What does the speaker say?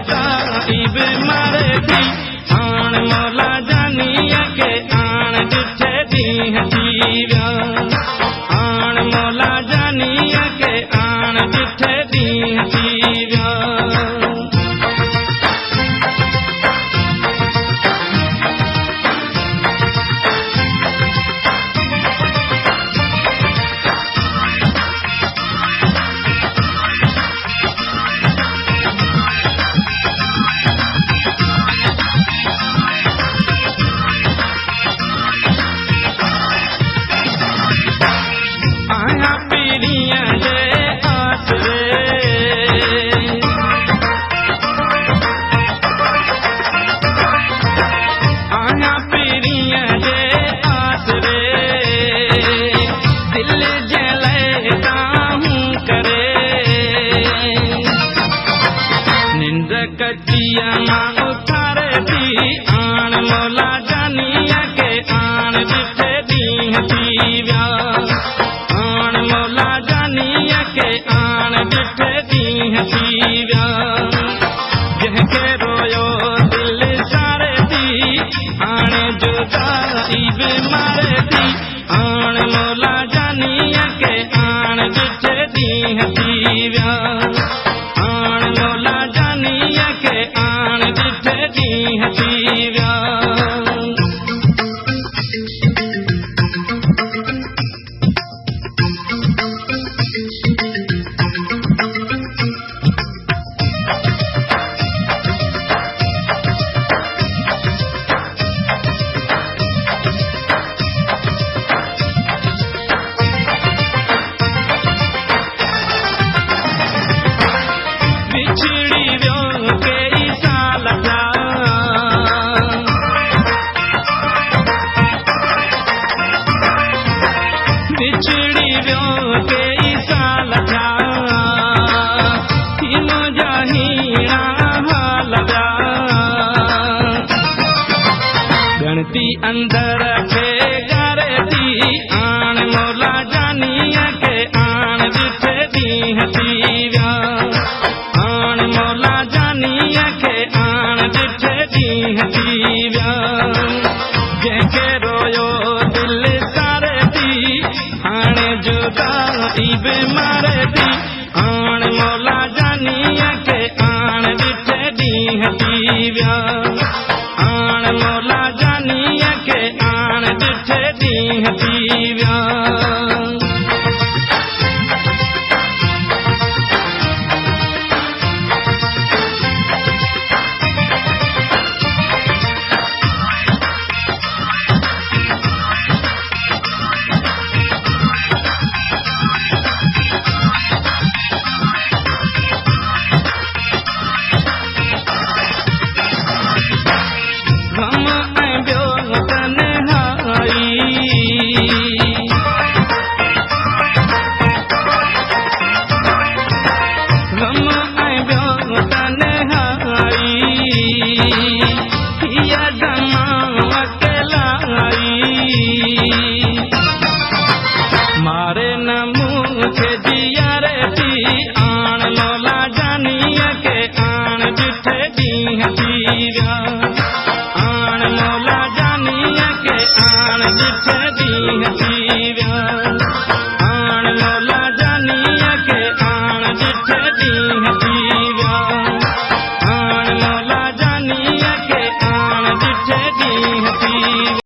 जुदाई बि मारे थी हाण मौला जानीअ के आण ॾिठे ॾींहं थी विया हाण मौला जानीअ के आण ॾिठे ॾींहं थी विया उतारे थी आण मौला जानीअ के आण ॾिठे ॾींहं थी विया आण मौला जानीअ के आण ॾिठे ॾींहं थी विया जंहिंखे रोयो दिलि सारे थी हाणे जुदाई बि मारे थी आण मौला जानीअ के आण ॾिठे ॾींहं थी विया आण मौला जानीअ के आण ॾिठे ॾींहं थी विया बिछड़ी वियो कई साल थिया बिछड़ी वियो कई साल थिया थी मुंहिंजा हीरा हाल विया गणती अंदर खे ॻारे थी आण मौला जानीअ के आण ॾिठे ॾींहं थी विया आण मौला जानीअ के आण ॾिठे ॾींहं थी विया जंहिंखे रोयो दिलि सारे थी हाणे जुदाई बि मारे थी आण मौला जानीअ के आण ॾिठे ॾींहं थी विया आण मौला जानीअ के आण ॾिठे ॾींहं थी विया गम ऐं ॿियो तन्हाई गम ऐं ॿियो तन्हाई हीअ दमा अकेलाई मारे न मूंखे जीअरे थी आण मौला जानीअ के आण ॾिठे ॾींहं थी विया आण मौला जानीअ के आण ॾिठे ॾींहं थी